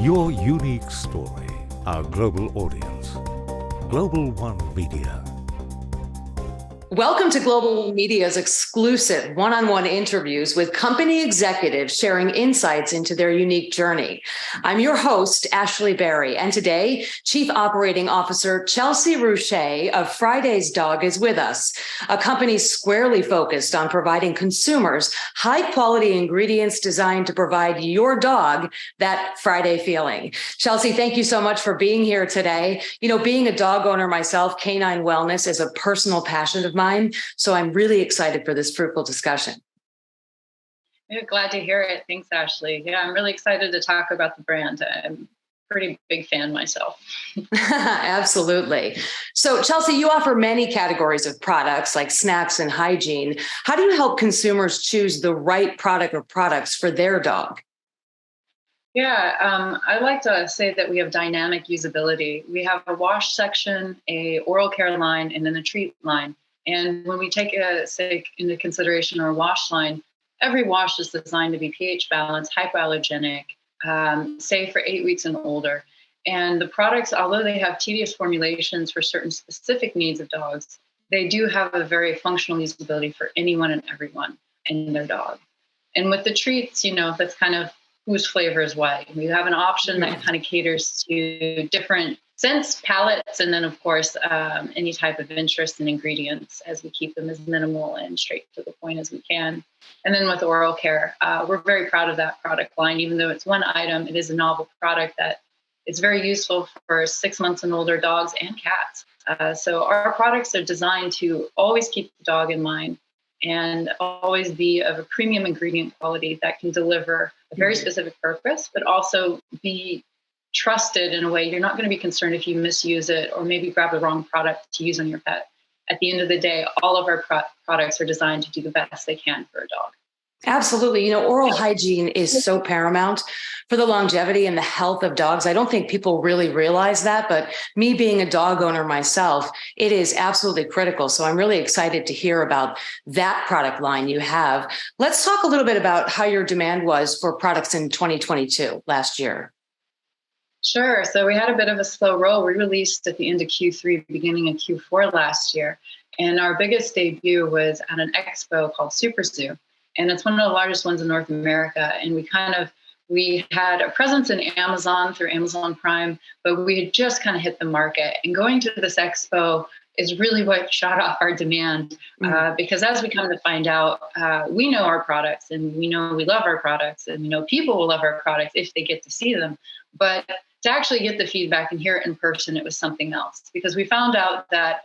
Your unique story, our global audience. Global One Media. Welcome to Global Media's exclusive one-on-one interviews with company executives sharing insights into their unique journey. I'm your host, Ashley Berry, and today, Chief Operating Officer Chelsea Rusche of FRDY's Dog is with us, a company squarely focused on providing consumers high-quality ingredients designed to provide your dog that Friday feeling. Chelsea, thank you so much for being here today. You know, being a dog owner myself, canine wellness is a personal passion of mine. So I'm really excited for this fruitful discussion. Yeah, glad to hear it. Thanks, Ashley. Yeah, I'm really excited to talk about the brand. I'm a pretty big fan myself. Absolutely. So Chelsea, you offer many categories of products like snacks and hygiene. How do you help consumers choose the right product or products for their dog? Yeah, I like to say that we have dynamic usability. We have a wash section, a oral care line, and then a treat line. And when we take into consideration our wash line, every wash is designed to be pH balanced, hypoallergenic, safe for 8 weeks and older. And the products, although they have tedious formulations for certain specific needs of dogs, they do have a very functional usability for anyone and everyone and their dog. And with the treats, you know, that's kind of whose flavor is what. We have an option that kind of caters to different scents, palettes, and then, of course, any type of interest in ingredients as we keep them as minimal and straight to the point as we can. And then with oral care, we're very proud of that product line. Even though it's one item, it is a novel product that is very useful for 6 months and older dogs and cats. So our products are designed to always keep the dog in mind and always be of a premium ingredient quality that can deliver a very specific purpose, but also be trusted in a way you're not going to be concerned if you misuse it or maybe grab the wrong product to use on your pet. At the end of the day, all of our products are designed to do the best they can for a dog. Absolutely. You know, oral hygiene is so paramount for the longevity and the health of dogs. I don't think people really realize that, but me being a dog owner myself, it is absolutely critical. So I'm really excited to hear about that product line you have. Let's talk a little bit about how your demand was for products in 2022, last year. Sure. So we had a bit of a slow roll. We released at the end of Q3, beginning of Q4 last year. And our biggest debut was at an expo called Super Zoo. And it's one of the largest ones in North America. And we had a presence in Amazon through Amazon Prime, but we had just kind of hit the market. And going to this expo is really what shot off our demand. Because as we come to find out, we know our products and we know we love our products and we know people will love our products if they get to see them. But to actually get the feedback and hear it in person, it was something else, because we found out that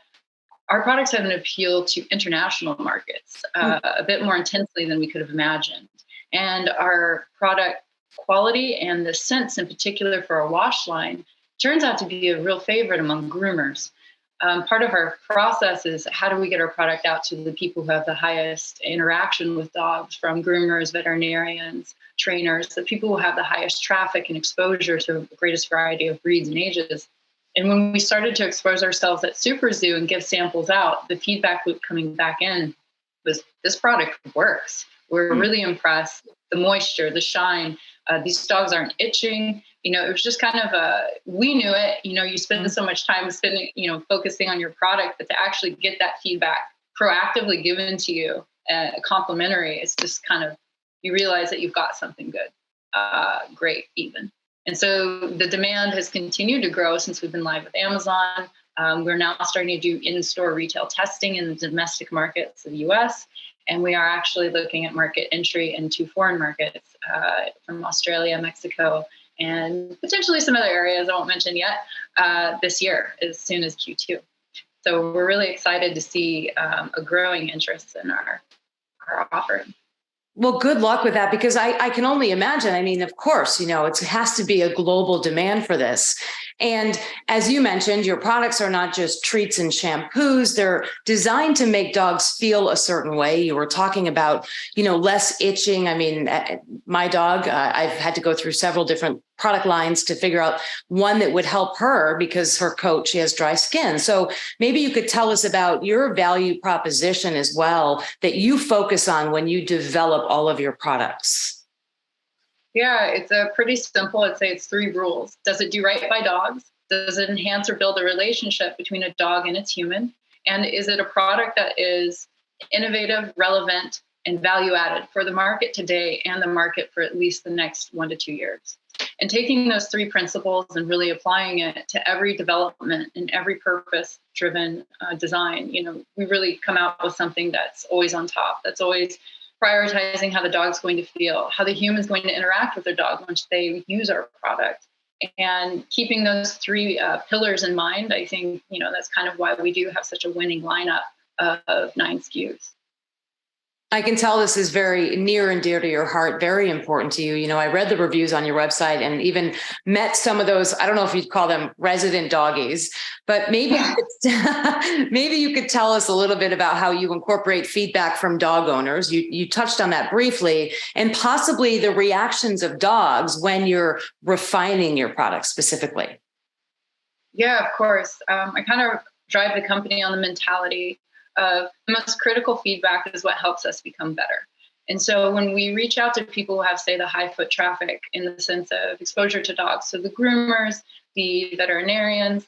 our products have an appeal to international markets a bit more intensely than we could have imagined. And our product quality and the scents in particular for our wash line turns out to be a real favorite among groomers. Part of our process is how do we get our product out to the people who have the highest interaction with dogs, from groomers, veterinarians, trainers, the people who have the highest traffic and exposure to the greatest variety of breeds and ages. And when we started to expose ourselves at Super Zoo and give samples out, the feedback loop coming back in was, this product works. We're really impressed. The moisture, the shine, these dogs aren't itching. You know, it was just kind of we knew it. You know, you spend so much time focusing on your product, but to actually get that feedback proactively given to you, complimentary, it's just kind of, you realize that you've got something good, great even. And so the demand has continued to grow since we've been live with Amazon. We're now starting to do in-store retail testing in the domestic markets of the US. And we are actually looking at market entry into foreign markets from Australia, Mexico, and potentially some other areas I won't mention yet this year, as soon as Q2. So we're really excited to see a growing interest in our offering. Well, good luck with that, because I can only imagine. I mean, of course, you know, it has to be a global demand for this. And as you mentioned, your products are not just treats and shampoos. They're designed to make dogs feel a certain way. You were talking about, you know, less itching. I mean, my dog, I've had to go through several different product lines to figure out one that would help her because her coat, she has dry skin. So maybe you could tell us about your value proposition as well that you focus on when you develop all of your products. Yeah, it's a pretty simple. I'd say it's 3 rules. Does it do right by dogs? Does it enhance or build a relationship between a dog and its human? And is it a product that is innovative, relevant, and value added for the market today and the market for at least the next 1 to 2 years? And taking those 3 principles and really applying it to every development and every purpose driven design, we really come out with something that's always on top, that's always prioritizing how the dog's going to feel, how the human's going to interact with their dog once they use our product. And keeping those 3 pillars in mind, I think, that's kind of why we do have such a winning lineup of 9 SKUs. I can tell this is very near and dear to your heart, very important to you. I read the reviews on your website and even met some of those, I don't know if you'd call them resident doggies, but maybe you could tell us a little bit about how you incorporate feedback from dog owners. You touched on that briefly, and possibly the reactions of dogs when you're refining your product specifically. Yeah, of course. I kind of drive the company on the mentality of the most critical feedback is what helps us become better. And so when we reach out to people who have, say, the high foot traffic in the sense of exposure to dogs, so the groomers, the veterinarians,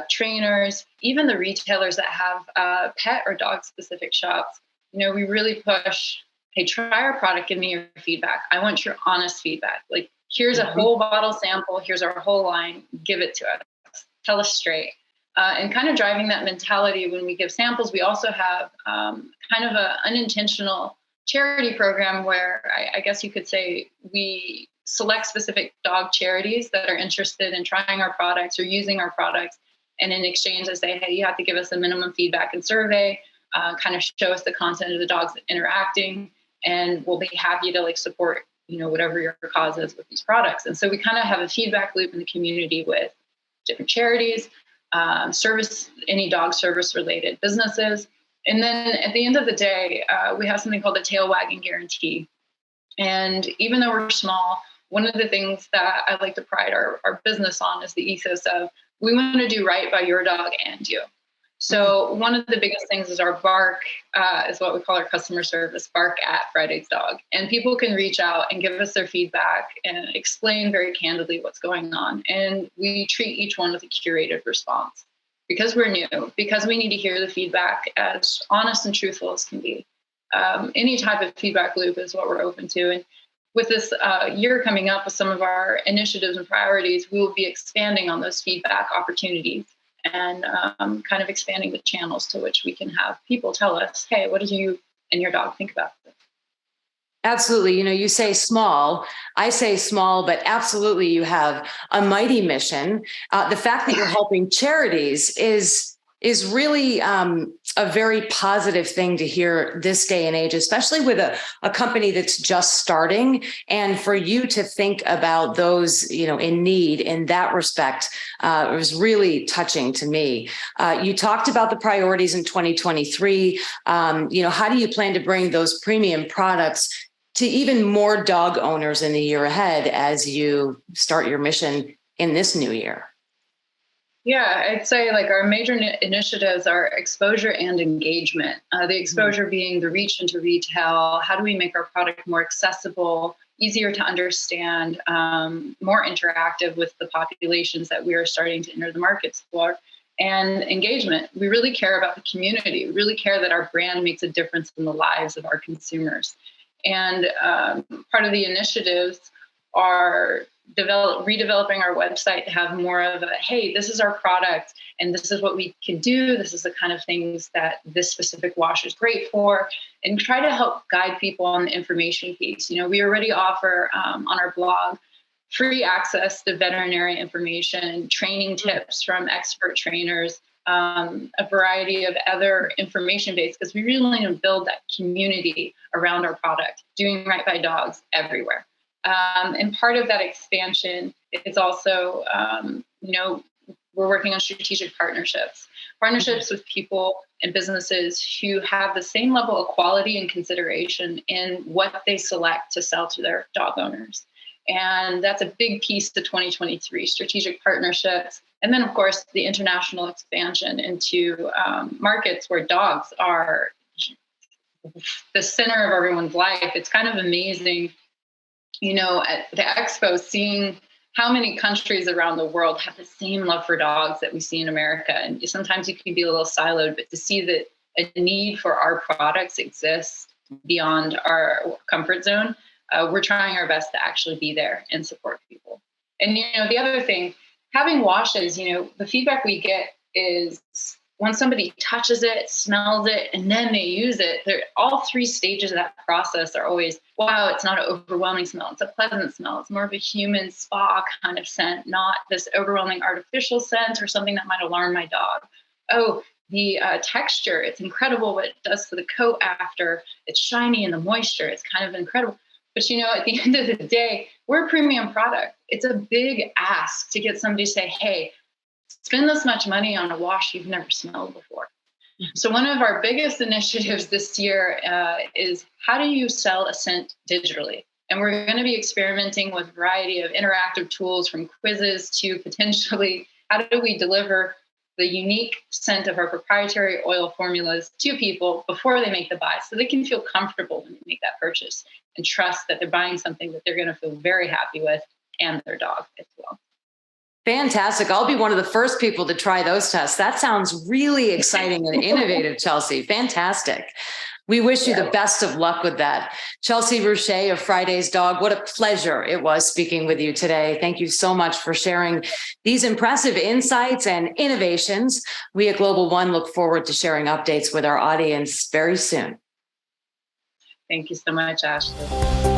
trainers, even the retailers that have pet or dog specific shops, we really push, hey, try our product, give me your feedback. I want your honest feedback. Like, here's a whole bottle sample, here's our whole line, give it to us, tell us straight. And kind of driving that mentality when we give samples. We also have kind of an unintentional charity program where I guess you could say we select specific dog charities that are interested in trying our products or using our products. And in exchange, I say, hey, you have to give us a minimum feedback and survey, kind of show us the content of the dogs interacting, and we'll be happy to support, whatever your cause is with these products. And so we kind of have a feedback loop in the community with different charities, any dog service related businesses. And then at the end of the day, we have something called the tail wagging guarantee. And even though we're small, one of the things that I like to pride our business on is the ethos of we want to do right by your dog and you. So one of the biggest things is our bark, is what we call our customer service, bark at Friday's dog. And people can reach out and give us their feedback and explain very candidly what's going on. And we treat each one with a curated response because we're new, because we need to hear the feedback as honest and truthful as can be. Any type of feedback loop is what we're open to. And with this year coming up with some of our initiatives and priorities, we will be expanding on those feedback opportunities and kind of expanding the channels to which we can have people tell us, hey, what do you and your dog think about this? Absolutely. You say small, I say small, but absolutely you have a mighty mission. The fact that you're helping charities is really a very positive thing to hear this day and age, especially with a company that's just starting. And for you to think about those, in need in that respect, was really touching to me. You talked about the priorities in 2023. How do you plan to bring those premium products to even more dog owners in the year ahead as you start your mission in this new year? Yeah, I'd say our major initiatives are exposure and engagement. The exposure being the reach into retail. How do we make our product more accessible, easier to understand, more interactive with the populations that we are starting to enter the markets for? And engagement. We really care about the community. We really care that our brand makes a difference in the lives of our consumers. And part of the initiatives are redeveloping our website to have more of a, hey, this is our product and this is what we can do. This is the kind of things that this specific wash is great for, and try to help guide people on the information piece. We already offer on our blog free access to veterinary information, training tips from expert trainers, a variety of other information base, because we really want to build that community around our product, doing right by dogs everywhere. And part of that expansion is also, we're working on strategic partnerships with people and businesses who have the same level of quality and consideration in what they select to sell to their dog owners. And that's a big piece to 2023, strategic partnerships. And then, of course, the international expansion into markets where dogs are the center of everyone's life. It's kind of amazing at the expo, seeing how many countries around the world have the same love for dogs that we see in America. And sometimes you can be a little siloed, but to see that a need for our products exists beyond our comfort zone, we're trying our best to actually be there and support people. And, the other thing, having washes, the feedback we get is when somebody touches it, smells it, and then they use it, all three stages of that process are always, wow, it's not an overwhelming smell. It's a pleasant smell. It's more of a human spa kind of scent, not this overwhelming artificial scent or something that might alarm my dog. Oh, the texture, it's incredible what it does to the coat after. It's shiny and the moisture, it's kind of incredible. But, at the end of the day, we're a premium product. It's a big ask to get somebody to say, hey, spend this much money on a wash you've never smelled before. So one of our biggest initiatives this year is how do you sell a scent digitally? And we're going to be experimenting with a variety of interactive tools, from quizzes to potentially how do we deliver the unique scent of our proprietary oil formulas to people before they make the buy, so they can feel comfortable when they make that purchase and trust that they're buying something that they're going to feel very happy with, and their dog as well. Fantastic. I'll be one of the first people to try those tests. That sounds really exciting and innovative, Chelsea. Fantastic. We wish you the best of luck with that. Chelsea Rusche of Friday's Dog, what a pleasure it was speaking with you today. Thank you so much for sharing these impressive insights and innovations. We at Global One look forward to sharing updates with our audience very soon. Thank you so much, Ashley.